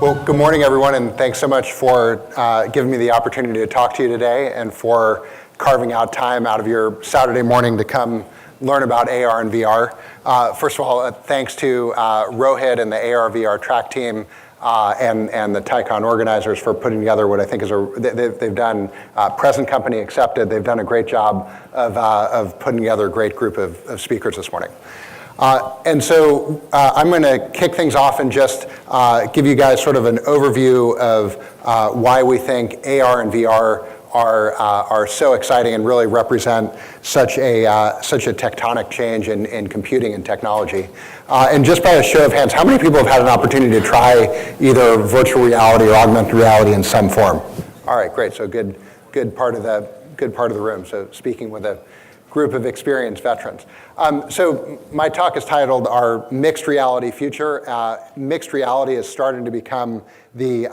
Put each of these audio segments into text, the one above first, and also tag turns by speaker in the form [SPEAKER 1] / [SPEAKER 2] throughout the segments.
[SPEAKER 1] Well, good morning, everyone, and thanks so much for giving me the opportunity to talk to you today and for carving out time out of your Saturday morning to come learn about AR and VR. First of all, thanks to Rohit and the AR/VR track team and the TiEcon organizers for putting together what I think is they've done, present company accepted, they've done a great job of putting together a great group of speakers this morning. And so I'm going to kick things off and just give you guys sort of an overview of why we think AR and VR are so exciting and really represent such a tectonic change in computing and technology. And just by a show of hands, how many people have had an opportunity to try either virtual reality or augmented reality in some form? All right, great. So good part of the room. So speaking with a group of experienced veterans. So my talk is titled Our Mixed Reality Future. Mixed reality is starting to become the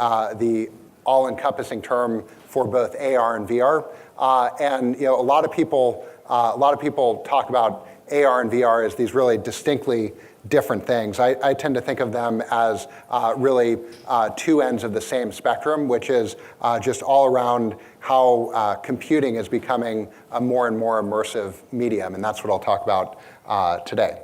[SPEAKER 1] all-encompassing term for both AR and VR. And a lot of people talk about AR and VR as these really distinctly different things. I tend to think of them as really two ends of the same spectrum, which is just all around how computing is becoming a more and more immersive medium, and that's what I'll talk about today.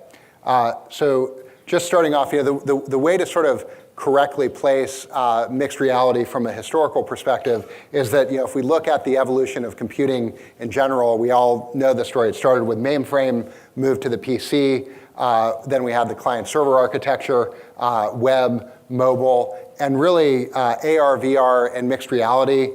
[SPEAKER 1] So just starting off, the way to sort of correctly place mixed reality from a historical perspective is that if we look at the evolution of computing in general, we all know the story. It started with mainframe, moved to the PC, then we had the client-server architecture, web, mobile, and really AR, VR, and mixed reality,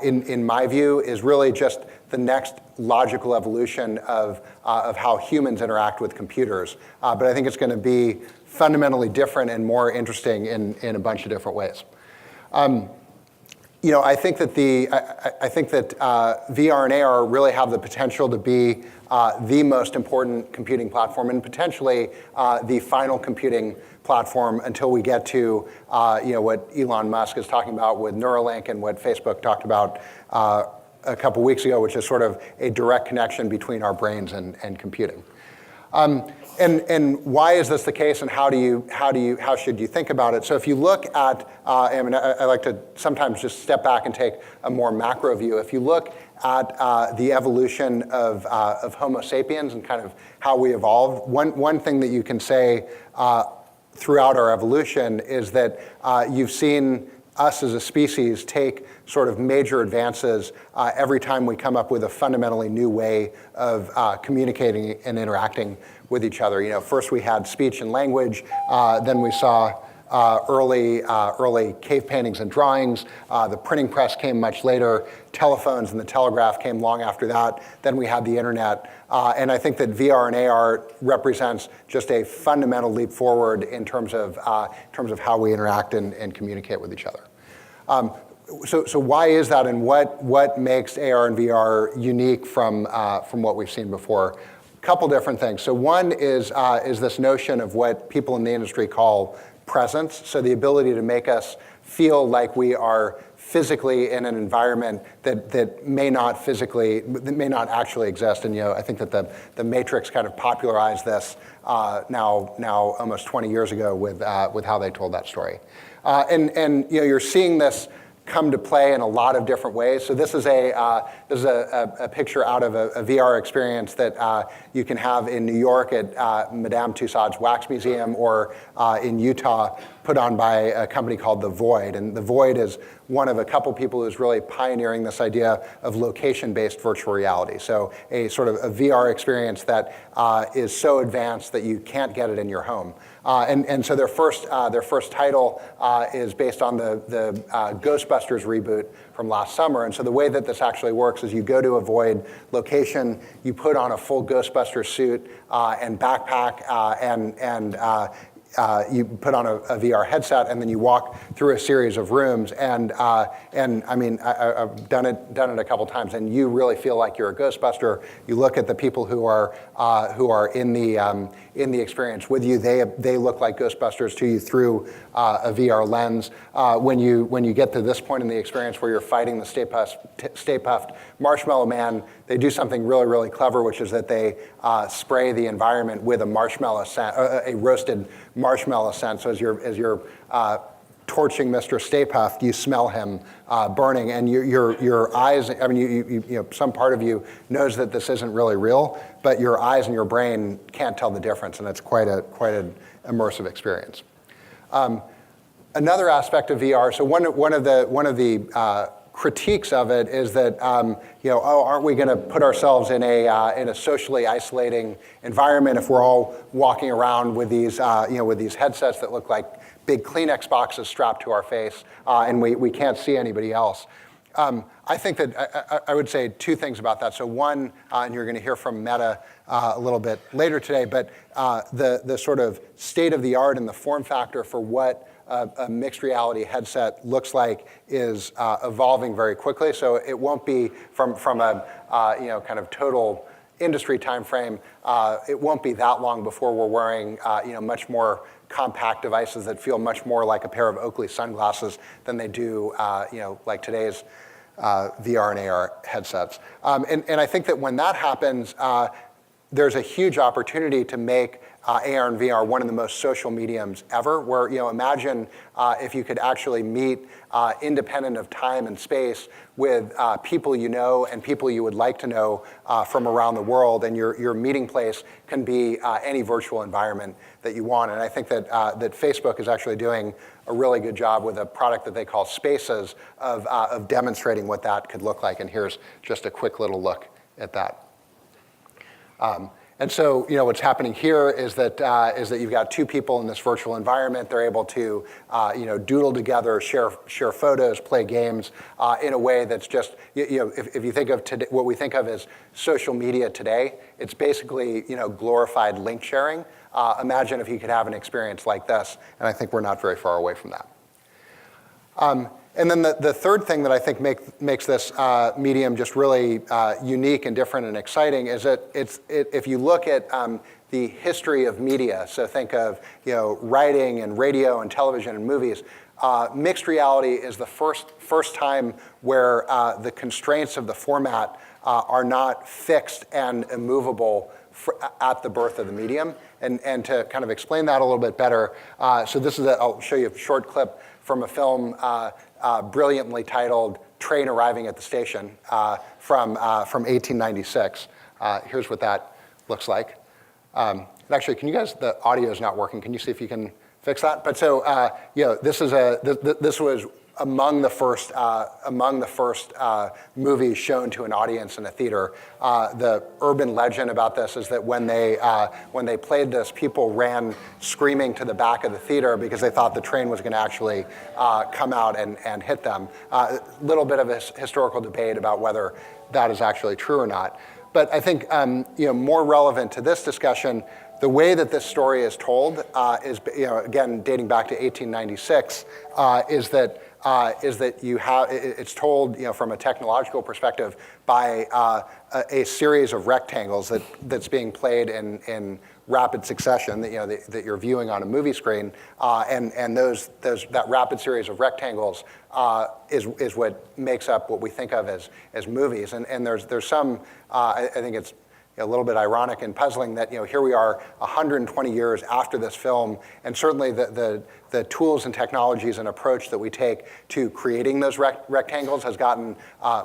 [SPEAKER 1] in my view, is really just the next logical evolution of how humans interact with computers. But I think it's going to be fundamentally different and more interesting in a bunch of different ways. I think that VR and AR really have the potential to be the most important computing platform and potentially the final computing platform until we get to what Elon Musk is talking about with Neuralink and what Facebook talked about a couple weeks ago, which is sort of a direct connection between our brains and computing. And why is this the case, and how should you think about it? So if you look at, I like to sometimes just step back and take a more macro view. If you look at the evolution of Homo sapiens and kind of how we evolved, one thing that you can say throughout our evolution is that you've seen us as a species take sort of major advances every time we come up with a fundamentally new way of communicating and interacting with each other. First we had speech and language, then we saw early cave paintings and drawings. The printing press came much later. Telephones and the telegraph came long after that. Then we had the internet. And I think that VR and AR represents just a fundamental leap forward in terms of how we interact and communicate with each other. So why is that, and what makes AR and VR unique from what we've seen before? A couple different things. So one is this notion of what people in the industry call presence, so the ability to make us feel like we are physically in an environment that may not actually exist. And I think that the Matrix kind of popularized this now almost 20 years ago with how they told that story. And you're seeing this come to play in a lot of different ways. So this is a picture out of a VR experience that you can have in New York at Madame Tussauds Wax Museum, or in Utah, put on by a company called The Void. And The Void is one of a couple people who's really pioneering this idea of location-based virtual reality. So a sort of a VR experience that is so advanced that you can't get it in your home. And so their first title is based on the Ghostbusters reboot from last summer. And so the way that this actually works is you go to a Void location, you put on a full Ghostbusters suit and backpack, and you put on a VR headset, and then you walk through a series of rooms. And I mean, I've done it a couple times, and you really feel like you're a Ghostbuster. You look at the people who are in the experience with you. They look like Ghostbusters to you through a VR lens. When you get to this point in the experience where you're fighting the Stay Puft Marshmallow Man, they do something really, really clever, which is that they spray the environment with a marshmallow scent, a roasted marshmallow scent. So as you're torching Mr. Stay Puft, you smell him burning, and your eyes, I mean, you know, some part of you knows that this isn't really real, but your eyes and your brain can't tell the difference, and it's quite an immersive experience. Another aspect of VR, so one of the critiques of it is that, you know, oh, aren't we going to put ourselves in a socially isolating environment if we're all walking around with these, you know, with these headsets that look like big Kleenex boxes strapped to our face, and we can't see anybody else. I think that I would say two things about that. So one, and you're going to hear from Meta a little bit later today, but the sort of state of the art and the form factor for what a mixed reality headset looks like is evolving very quickly. So it won't be from a you know, kind of total industry time frame. It won't be that long before we're wearing you know, much more compact devices that feel much more like a pair of Oakley sunglasses than they do you know, like today's VR and AR headsets. And I think that when that happens, there's a huge opportunity to make AR and VR one of the most social mediums ever, where, you know, imagine if you could actually meet independent of time and space with people you know and people you would like to know from around the world, and your meeting place can be any virtual environment that you want. And I think that Facebook is actually doing a really good job with a product that they call Spaces of demonstrating what that could look like. And here's just a quick little look at that. And so, you know, what's happening here is that you've got two people in this virtual environment. They're able to, you know, doodle together, share photos, play games in a way that's just, you know, if you think of today, what we think of as social media today, it's basically, you know, glorified link sharing. Imagine if you could have an experience like this, and I think we're not very far away from that. And then the third thing that I think makes this medium just really unique and different and exciting is that if you look at the history of media, so think of, you know, writing and radio and television and movies, mixed reality is the first time where the constraints of the format are not fixed and immovable at the birth of the medium. And to kind of explain that a little bit better, so this is I'll show you a short clip from a film brilliantly titled Train Arriving at the Station from 1896. Here's what that looks like. Actually, can you guys, the audio is not working. Can you see if you can fix that? But so, you know, this was among the first movies shown to an audience in a theater. The urban legend about this is that when they played this, people ran screaming to the back of the theater because they thought the train was going to actually come out and hit them. A little bit of a historical debate about whether that is actually true or not. But I think you know, more relevant to this discussion, the way that this story is told is, you know, again dating back to 1896, is that you have it's told, you know, from a technological perspective by a series of rectangles that's being played in rapid succession that, you know, that you're viewing on a movie screen, and that rapid series of rectangles is what makes up what we think of as movies. And there's some I think it's a little bit ironic and puzzling that, you know, here we are 120 years after this film, and certainly the tools and technologies and approach that we take to creating those rectangles has gotten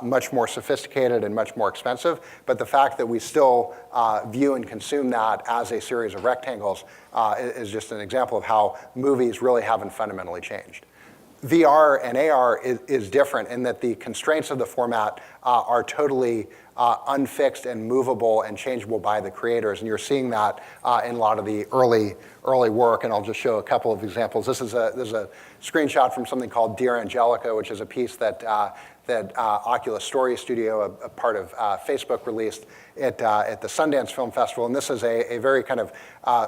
[SPEAKER 1] much more sophisticated and much more expensive. But the fact that we still view and consume that as a series of rectangles is just an example of how movies really haven't fundamentally changed. VR and AR is different in that the constraints of the format are totally unfixed and movable and changeable by the creators, and you're seeing that in a lot of the early work. And I'll just show a couple of examples. This is a screenshot from something called Dear Angelica, which is a piece that Oculus Story Studio, a part of Facebook, released at the Sundance Film Festival. And this is a very kind of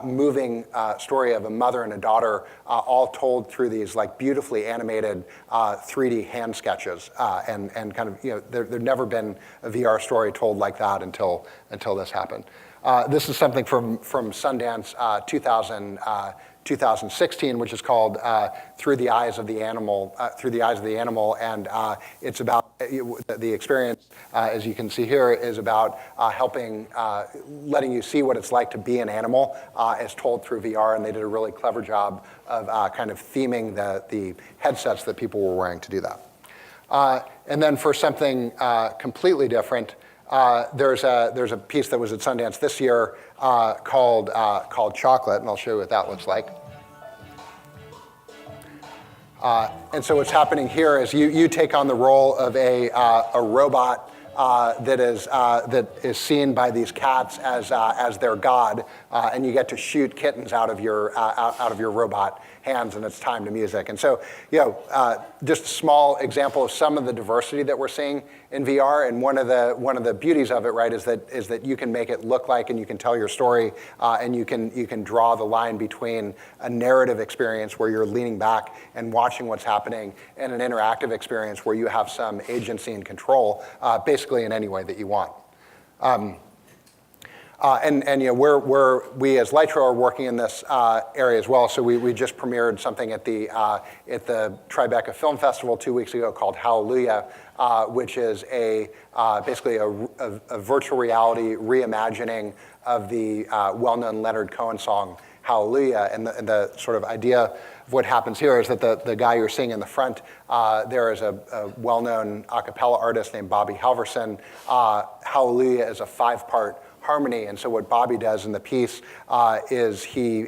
[SPEAKER 1] moving story of a mother and a daughter, all told through these like beautifully animated 3D hand sketches. And kind of, you know, there'd never been a VR story told like that until this happened. This is something from Sundance 2016, which is called Through the Eyes of the Animal, and it's about the experience, as you can see here, is about letting you see what it's like to be an animal as told through VR, and they did a really clever job of kind of theming the headsets that people were wearing to do that. And then for something completely different, there's a piece that was at Sundance this year called Chocolate, and I'll show you what that looks like. And so what's happening here is you take on the role of a robot that is seen by these cats as their god, and you get to shoot kittens out of your robot hands, and it's time to music. And so, just a small example of some of the diversity that we're seeing in VR. And one of the beauties of it, right, is that you can make it look like, and you can tell your story, and you can draw the line between a narrative experience where you're leaning back and watching what's happening, and an interactive experience where you have some agency and control, basically in any way that you want. We as Lytro are working in this area as well. So we just premiered something at the Tribeca Film Festival 2 weeks ago called Hallelujah, which is basically a virtual reality reimagining of the well-known Leonard Cohen song Hallelujah. And the sort of idea of what happens here is that the guy you're seeing in the front there is a well-known a cappella artist named Bobby Halverson. Hallelujah is a 5-part harmony, and so what Bobby does in the piece is he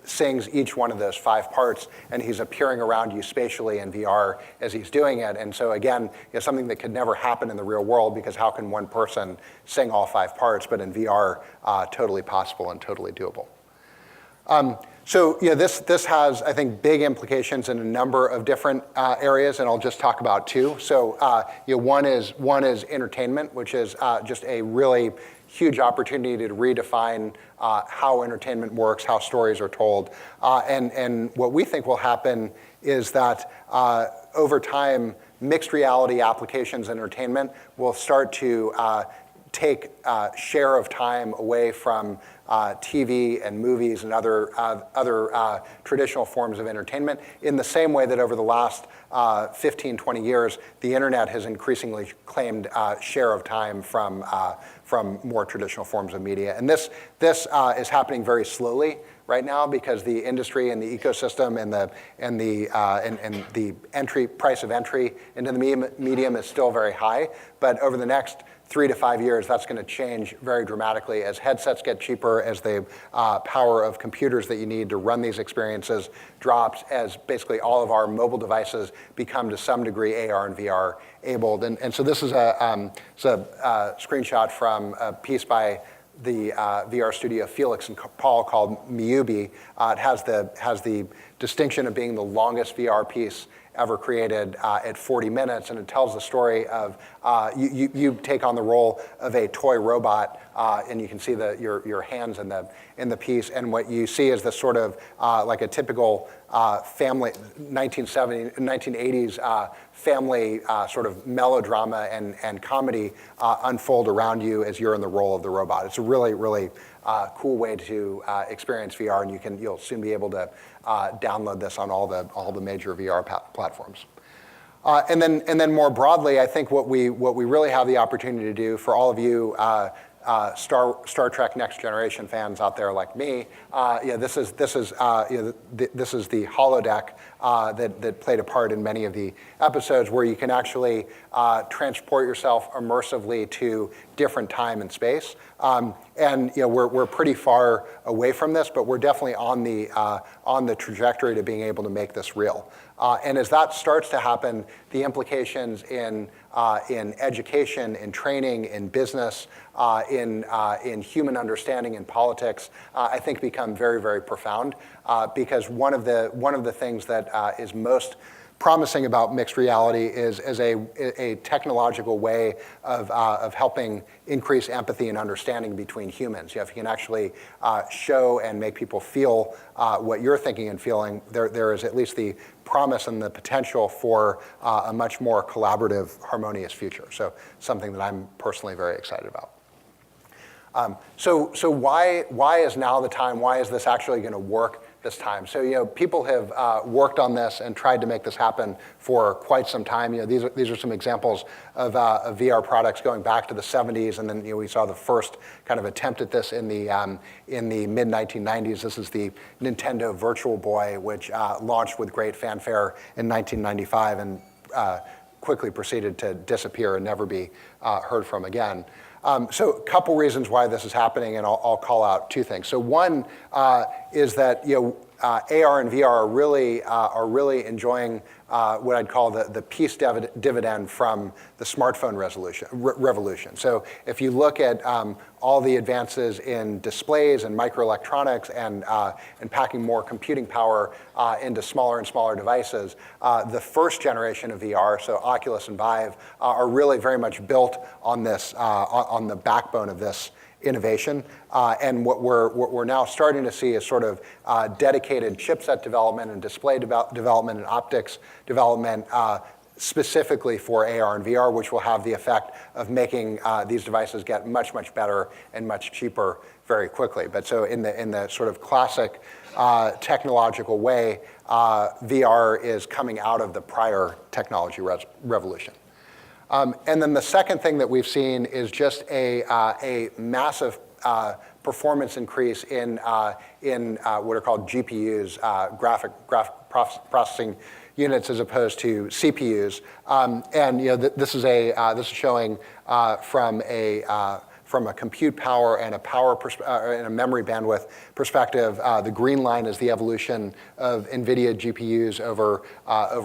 [SPEAKER 1] sings each one of those 5 parts, and he's appearing around you spatially in VR as he's doing it. And so again, it's something that could never happen in the real world, because how can one person sing all 5 parts? But in VR, totally possible and totally doable. So this has, I think, big implications in a number of different areas, and I'll just talk about 2. So one is entertainment, which is just a really huge opportunity to redefine how entertainment works, how stories are told. And what we think will happen is that over time, mixed reality applications in entertainment will start to take share of time away from TV and movies and other traditional forms of entertainment, in the same way that over the last 15, 20 years, the internet has increasingly claimed share of time from more traditional forms of media. And this is happening very slowly right now, because the industry and the ecosystem and the price of entry into the medium is still very high. But over the next 3 to 5 years, that's going to change very dramatically as headsets get cheaper, as the power of computers that you need to run these experiences drops, as basically all of our mobile devices become to some degree AR and VR abled. And so this is a screenshot from a piece by the VR studio Felix and Paul called Miyubi. It has the distinction of being the longest VR piece ever created at 40 minutes, and it tells the story of you take on the role of a toy robot, and you can see your hands in the piece, and what you see is this sort of like a typical family 1980s family sort of melodrama and comedy unfold around you as you're in the role of the robot. It's a really, really cool way to experience VR, and you'll soon be able to download this on all the major VR platforms. And then more broadly, I think what we really have the opportunity to do for all of you Star Trek Next Generation fans out there like me, this is the holodeck that played a part in many of the episodes, where you can actually transport yourself immersively to different time and space. And we're pretty far away from this, but we're definitely on the trajectory to being able to make this real. And as that starts to happen, the implications in education, in training, in business, in human understanding, in politics, I think become very, very profound. Because one of the things that is most promising about mixed reality is as a technological way of helping increase empathy and understanding between humans. If you can actually show and make people feel what you're thinking and feeling, there is at least the promise and the potential for a much more collaborative, harmonious future. So something that I'm personally very excited about. So why is now the time? Why is this actually going to work this time. So people have worked on this and tried to make this happen for quite some time. These are some examples of VR products going back to the 70s, and then we saw the first kind of attempt at this in the mid 1990s. This is the Nintendo Virtual Boy, which launched with great fanfare in 1995 and quickly proceeded to disappear and never be heard from again. So a couple reasons why this is happening, and I'll call out two things. So one is that AR and VR are really enjoying what I'd call the peace dividend from the smartphone revolution. So if you look at all the advances in displays and microelectronics and packing more computing power into smaller and smaller devices, the first generation of VR, so Oculus and Vive, are really very much built on this on the backbone of this innovation. And what we're now starting to see is sort of dedicated chipset development and display development and optics development specifically for AR and VR, which will have the effect of making these devices get much, much better and much cheaper very quickly. But so in the sort of classic technological way, VR is coming out of the prior technology revolution. And then the second thing that we've seen is just a massive performance increase in what are called GPUs, graphic processing units, as opposed to CPUs. And this is showing from a compute power and and a memory bandwidth perspective. The green line is the evolution of NVIDIA GPUs over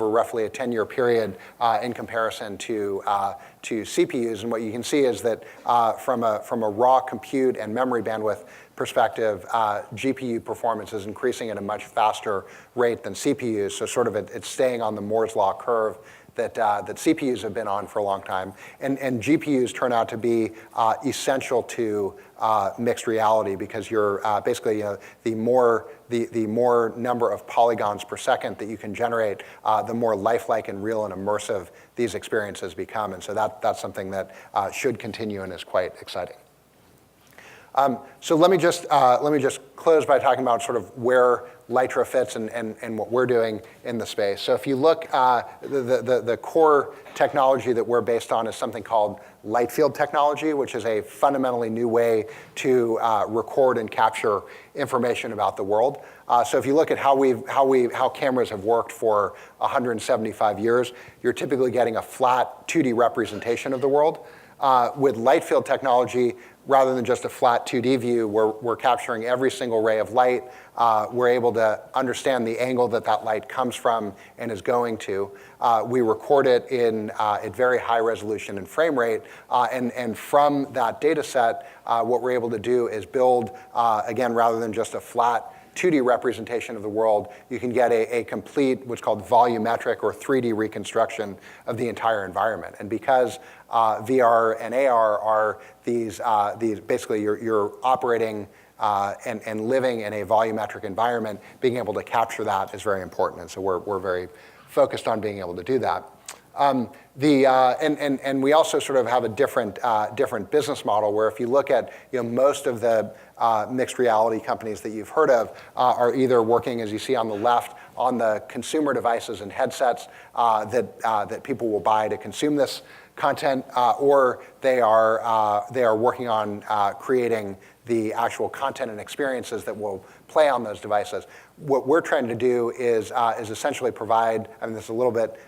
[SPEAKER 1] roughly a 10-year period in comparison to CPUs. And what you can see is that from a raw compute and memory bandwidth perspective, GPU performance is increasing at a much faster rate than CPUs. So sort of it's staying on the Moore's Law curve that CPUs have been on for a long time. And GPUs turn out to be essential to mixed reality, because you're basically, the more number of polygons per second that you can generate, the more lifelike and real and immersive these experiences become. And so that's something that should continue and is quite exciting. So let me just close by talking about sort of where Lytra fits and what we're doing in the space. So if you look, the core technology that we're based on is something called light field technology, which is a fundamentally new way to record and capture information about the world. So if you look at how cameras have worked for 175 years, you're typically getting a flat 2D representation of the world. With light field technology, rather than just a flat 2D view, we're capturing every single ray of light. We're able to understand the angle that light comes from and is going to. We record it at very high resolution and frame rate. And from that data set, what we're able to do is build, again, rather than just a flat 2D representation of the world, you can get a complete, what's called volumetric or 3D reconstruction of the entire environment. And because VR and AR are these basically you're operating and living in a volumetric environment, being able to capture that is very important. And so we're very focused on being able to do that. And we also sort of have a different business model, where if you look at most of the mixed reality companies that you've heard of are either working, as you see on the left, on the consumer devices and headsets that people will buy to consume this content, or they are working on creating the actual content and experiences that will play on those devices. What we're trying to do is essentially provide, I mean, this is a little bit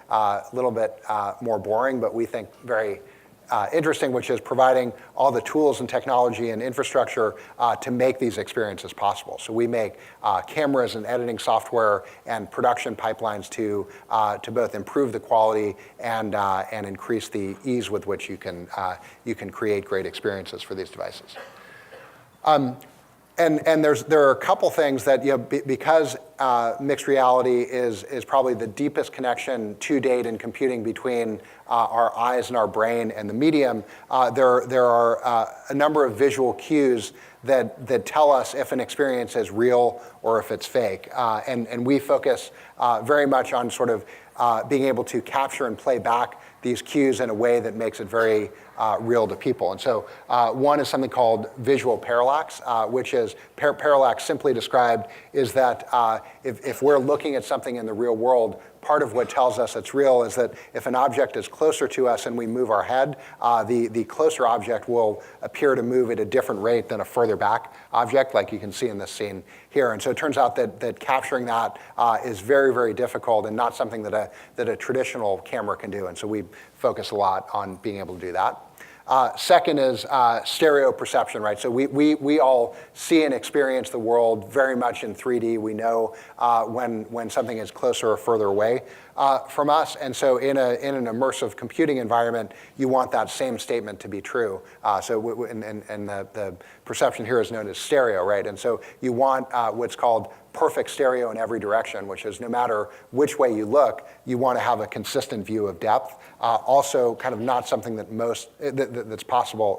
[SPEAKER 1] more boring, but we think very interesting, which is providing all the tools and technology and infrastructure to make these experiences possible. So we make cameras and editing software and production pipelines to both improve the quality and increase the ease with which you can create great experiences for these devices. And there are a couple things that, because mixed reality is probably the deepest connection to date in computing between our eyes and our brain and the medium, there are a number of visual cues that tell us if an experience is real or if it's fake. And we focus very much on sort of being able to capture and play back these cues in a way that makes it very real to people. And so one is something called visual parallax, which is parallax simply described is that if we're looking at something in the real world, part of what tells us it's real is that if an object is closer to us and we move our head, the closer object will appear to move at a different rate than a further back object, like you can see in this scene here. And so it turns out that capturing that is very, very difficult and not something that a traditional camera can do. And so we focus a lot on being able to do that. Second is stereo perception, right? So we all see and experience the world very much in 3D. We know when something is closer or further away from us. And so in an immersive computing environment, you want that same statement to be true. And the perception here is known as stereo, right? And so you want what's called perfect stereo in every direction, which is no matter which way you look, you want to have a consistent view of depth. Also, kind of not something that's possible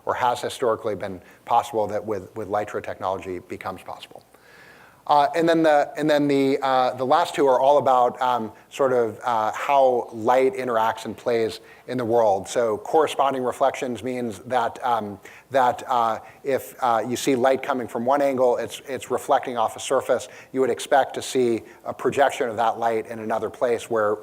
[SPEAKER 1] or has historically been possible that with Lytro technology becomes possible. And then the last two are all about how light interacts and plays in the world. So corresponding reflections means that if you see light coming from one angle, it's reflecting off a surface. You would expect to see a projection of that light in another place where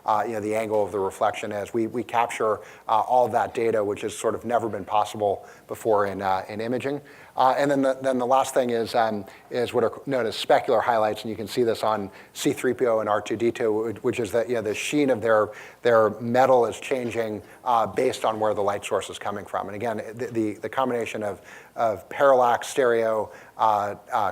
[SPEAKER 1] the angle of the reflection is. We capture all of that data, which has sort of never been possible before in imaging. And then the last thing is what are known as specular highlights, and you can see this on C-3PO and R2-D2, which is that the sheen of their metal is changing based on where the light source is coming from. And again, the combination of parallax, stereo,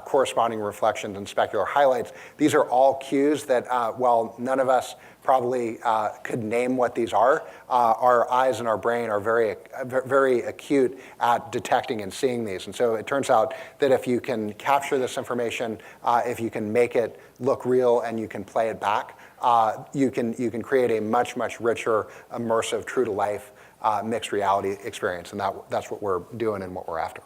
[SPEAKER 1] corresponding reflections, and specular highlights, these are all cues that, while none of us probably could name what these are, our eyes and our brain are very, very acute at detecting and seeing these. And so it turns out that if you can capture this information, if you can make it look real and you can play it back, you can create a much, much richer, immersive, true-to-life mixed reality experience. And that's what we're doing and what we're after.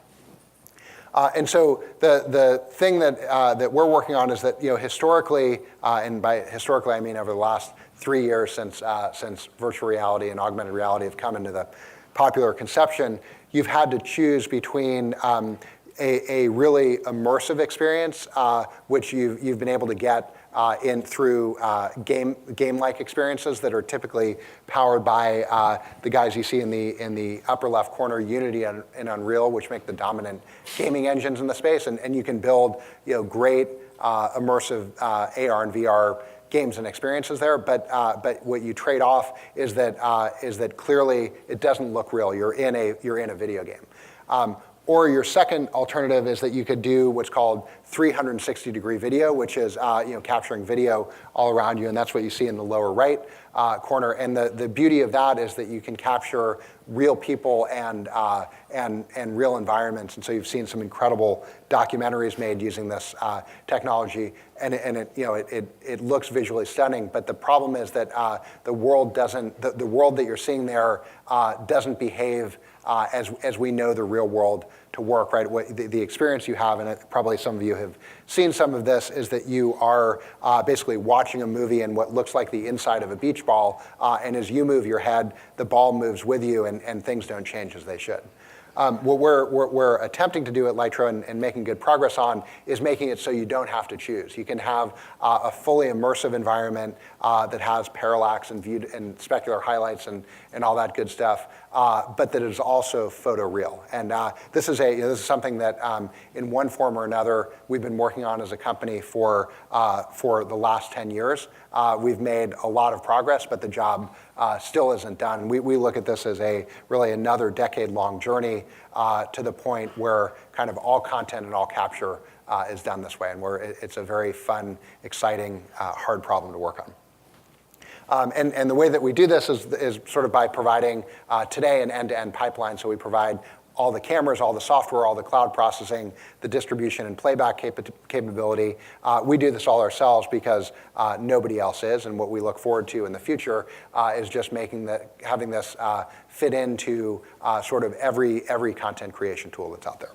[SPEAKER 1] And so the thing that we're working on is that historically, and by historically I mean over the last 3 years since virtual reality and augmented reality have come into the popular conception, you've had to choose between a really immersive experience, which you've been able to get through game-like experiences that are typically powered by the guys you see in the upper left corner, Unity and Unreal, which make the dominant gaming engines in the space, and you can build great immersive AR and VR games and experiences there. But what you trade off is that clearly it doesn't look real. You're in a video game. Or your second alternative is that you could do what's called 360-degree video, which is capturing video all around you, and that's what you see in the lower right corner. And the beauty of that is that you can capture real people and real environments. And so you've seen some incredible documentaries made using this technology, and it looks visually stunning. But the problem is that the world that you're seeing there doesn't behave as we know the real world to work, right? The experience you have, and probably some of you have seen some of this, is that you are basically watching a movie in what looks like the inside of a beach ball, and as you move your head, the ball moves with you, and things don't change as they should. What we're attempting to do at Lytro and making good progress on is making it so you don't have to choose. You can have a fully immersive environment that has parallax and specular highlights and all that good stuff, but that is also photoreal. And this is something that in one form or another we've been working on as a company for the last 10 years. We've made a lot of progress, but the job still isn't done. We look at this as really another decade-long journey to the point where kind of all content and all capture is done this way, and it's a very fun, exciting, hard problem to work on. And the way that we do this is sort of by providing today an end-to-end pipeline. So we provide all the cameras, all the software, all the cloud processing, the distribution and playback capability. We do this all ourselves because nobody else is, and what we look forward to in the future is just having this fit into sort of every content creation tool that's out there.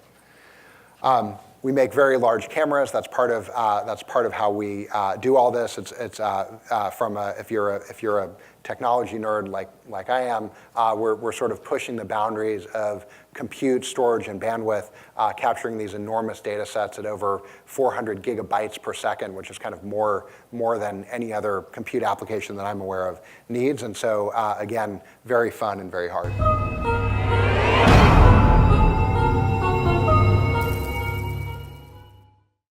[SPEAKER 1] We make very large cameras. That's part of how we do all this. If you're a technology nerd like I am, we're sort of pushing the boundaries of compute, storage, and bandwidth, capturing these enormous data sets at over 400 gigabytes per second, which is kind of more than any other compute application that I'm aware of needs. And so again, very fun and very hard.